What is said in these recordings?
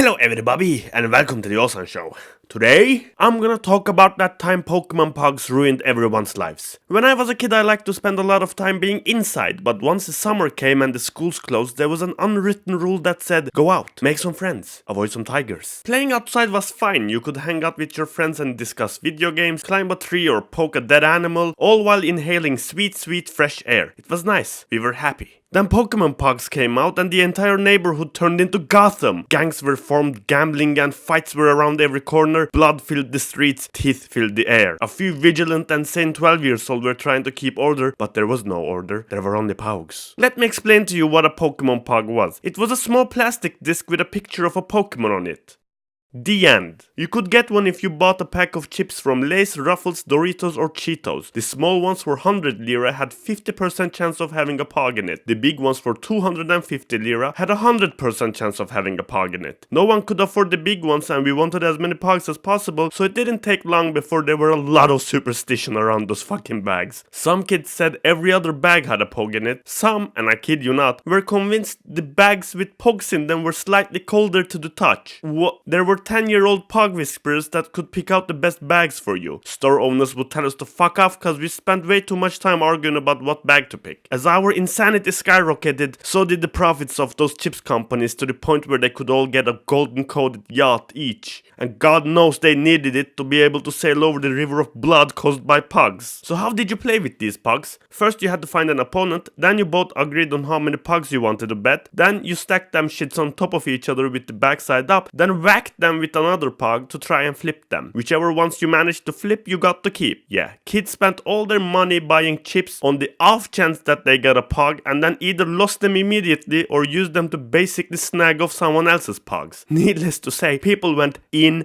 Hello everybody, and welcome to the Ozan show. Today, I'm gonna talk about that time Pokemon Pogs ruined everyone's lives. When I was a kid, I liked to spend a lot of time being inside, but once the summer came and the schools closed, there was an unwritten rule that said, go out, make some friends, avoid some tigers. Playing outside was fine, you could hang out with your friends and discuss video games, climb a tree or poke a dead animal, all while inhaling sweet fresh air. It was nice, we were happy. Then Pokemon Pogs came out and the entire neighborhood turned into Gotham. Gangs were formed, gambling and fights were around every corner, blood filled the streets, teeth filled the air. A few vigilant and sane 12-years-old were trying to keep order, but there was no order, there were only Pogs. Let me explain to you what a Pokemon Pog was. It was a small plastic disc with a picture of a Pokemon on it. The end. You could get one if you bought a pack of chips from Lay's, Ruffles, Doritos or Cheetos. The small ones for 100 lira had 50% chance of having a Pog in it. The big ones for 250 lira had a 100% chance of having a Pog in it. No one could afford the big ones and we wanted as many Pogs as possible, so it didn't take long before there were a lot of superstition around those fucking bags. Some kids said every other bag had a Pog in it. Some, and I kid you not, were convinced the bags with Pogs in them were slightly colder to the touch. There were 10-year-old Pog whisperers that could pick out the best bags for you. Store owners would tell us to fuck off cause we spent way too much time arguing about what bag to pick. As our insanity skyrocketed, so did the profits of those chips companies, to the point where they could all get a golden coated yacht each. And God knows they needed it to be able to sail over the river of blood caused by Pogs. So how did you play with these Pogs? First you had to find an opponent, then you both agreed on how many Pogs you wanted to bet, then you stacked them shits on top of each other with the backside up, then whacked them with another Pog to try and flip them. Whichever ones you managed to flip, you got to keep. Yeah, kids spent all their money buying chips on the off chance that they got a Pog and then either lost them immediately or used them to basically snag off someone else's Pogs. Needless to say, people went insane.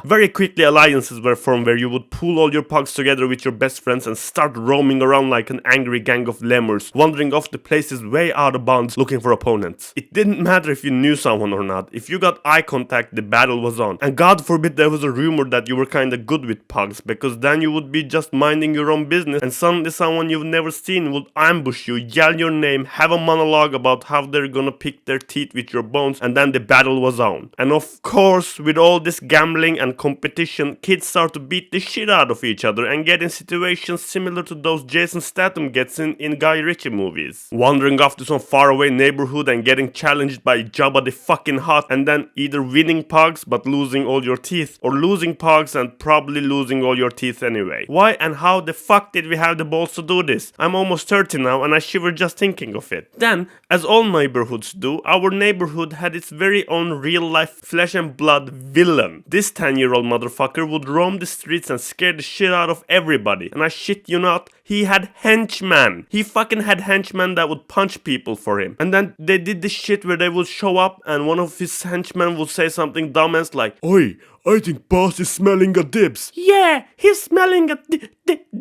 Very quickly alliances were formed where you would pool all your Pogs together with your best friends and start roaming around like an angry gang of lemurs, wandering off the places way out of bounds looking for opponents. It didn't matter if you knew someone or not. If you got eye contact, the battle was on. And God forbid there was a rumor that you were kinda good with Pogs, because then you would be just minding your own business and suddenly someone you've never seen would ambush you, yell your name, have a monologue about how they're gonna pick their teeth with your bones, and then the battle was on. And of course, with all this gambling and competition, kids start to beat the shit out of each other and get in situations similar to those Jason Statham gets in Guy Ritchie movies. Wandering off to some faraway neighborhood and getting challenged by Jabba the fucking Hutt, and then either winning Pogs but losing all your teeth, or losing Pogs and probably losing all your teeth anyway. Why and how the fuck did we have the balls to do this? I'm almost 30 now and I shiver just thinking of it. Then, as all neighborhoods do, our neighborhood had its very own real life flesh and blood villain. This 10-year-old motherfucker would roam the streets and scare the shit out of everybody. And I shit you not, he had henchmen. He fucking had henchmen that would punch people for him. And then they did this shit where they would show up and one of his henchmen would say something dumbass like, "Oi, I think boss is smelling a dibs." Yeah, he's smelling a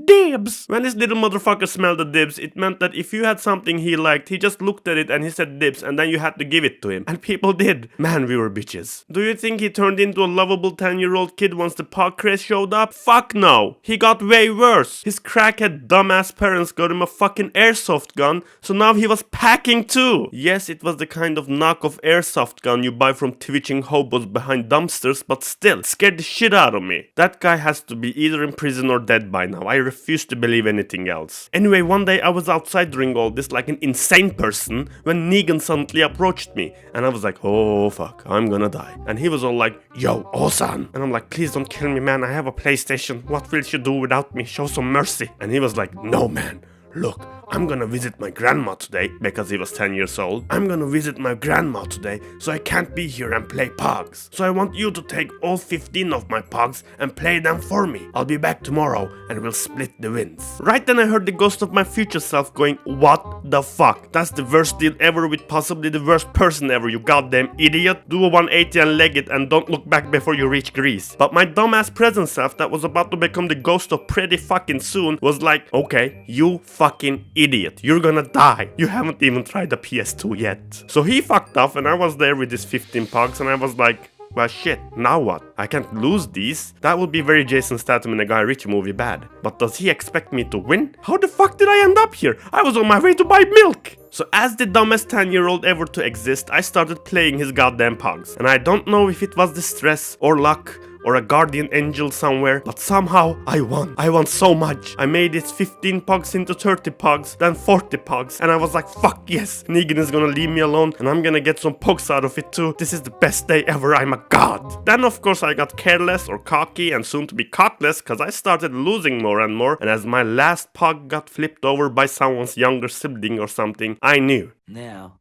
dibs. When this little motherfucker smelled the dibs, it meant that if you had something he liked, he just looked at it and he said dibs, and then you had to give it to him. And people did. Man, we were bitches. Do you think he turned into a lovable 10-year-old kid once the Pog craze showed up? Fuck no. He got way worse. His crackhead dumbass parents got him a fucking airsoft gun, so now he was packing too. Yes, it was the kind of knockoff airsoft gun you buy from twitching hobos behind dumpsters, but still, it scared the shit out of me. That guy has to be either in prison or dead by now. I refuse to believe anything else. Anyway, one day I was outside doing all this like an insane person when Negan suddenly approached me. And I was like, oh fuck, I'm gonna die. And he was all like, yo, Ozan. And I'm like, please don't kill me, man. I have a PlayStation. What will you do without me? Show some mercy. And he was like, no, man. Look, I'm gonna visit my grandma today, because he was 10 years old. I'm gonna visit my grandma today, so I can't be here and play Pogs. So I want you to take all 15 of my Pogs and play them for me. I'll be back tomorrow and we'll split the wins. Right then I heard the ghost of my future self going, what the fuck? That's the worst deal ever with possibly the worst person ever, you goddamn idiot. Do a 180 and leg it and don't look back before you reach Greece. But my dumbass present self that was about to become the ghost of pretty fucking soon was like, okay, you fucking idiot, you're gonna die. You haven't even tried the PS2 yet. So he fucked off and I was there with his 15 Pogs and I was like, Well shit, now what? I can't lose these. That would be very Jason Statham in a Guy Ritchie movie bad. But does he expect me to win? How the fuck did I end up here? I was on my way to buy milk! So as the dumbest 10-year-old ever to exist, I started playing his goddamn Pogs. And I don't know if it was the stress or luck or a guardian angel somewhere, but somehow I won. I won so much. I made it 15 Pogs into 30 Pogs, then 40 Pogs, and I was like, fuck yes, Negan is gonna leave me alone, and I'm gonna get some Pogs out of it too. This is the best day ever, I'm a god. Then of course I got careless or cocky and soon to be cockless, cause I started losing more and more, and as my last Pog got flipped over by someone's younger sibling or something, I knew. Now,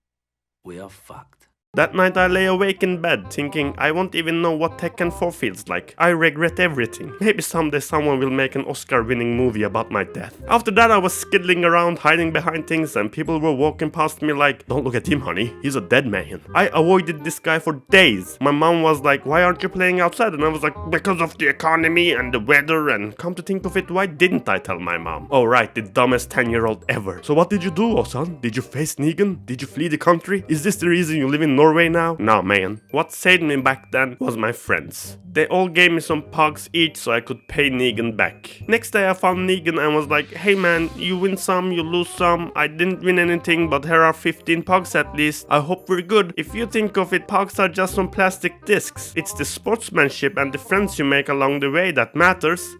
we are fucked. That night I lay awake in bed, thinking I won't even know what Tekken 4 feels like. I regret everything. Maybe someday someone will make an Oscar-winning movie about my death. After that I was skiddling around, hiding behind things, and people were walking past me like, don't look at him honey, he's a dead man. I avoided this guy for days. My mom was like, why aren't you playing outside? And I was like, because of the economy and the weather, and come to think of it, why didn't I tell my mom? Oh right, the dumbest 10-year-old ever. So what did you do, Ozan? Did you face Negan? Did you flee the country? Is this the reason you live in Norway now? Nah man. What saved me back then was my friends. They all gave me some Pogs each so I could pay Negan back. Next day I found Negan and was like, hey man, you win some, you lose some. I didn't win anything, but here are 15 Pogs at least. I hope we're good. If you think of it, Pogs are just some plastic discs. It's the sportsmanship and the friends you make along the way that matters.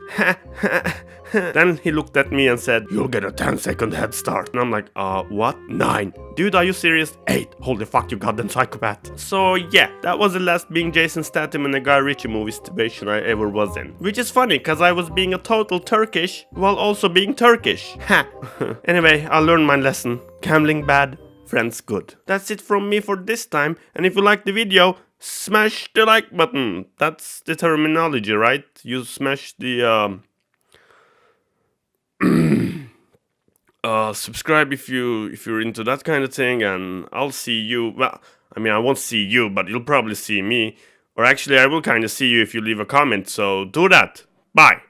Then he looked at me and said, you'll get a 10-second head start. And I'm like, what? 9. Dude, are you serious? 8. Holy fuck, you goddamn psychopath. So yeah, that was the last being Jason Statham in a Guy Ritchie movie situation I ever was in. Which is funny, cause I was being a total Turkish while also being Turkish. Ha! Anyway, I learned my lesson. Gambling bad, friends good. That's it from me for this time, and if you liked the video, smash the like button. That's the terminology, right? You smash the subscribe if you're into that kind of thing, and I'll see you. Well, I mean, I won't see you, but you'll probably see me. Or actually, I will kind of see you if you leave a comment, so do that. Bye.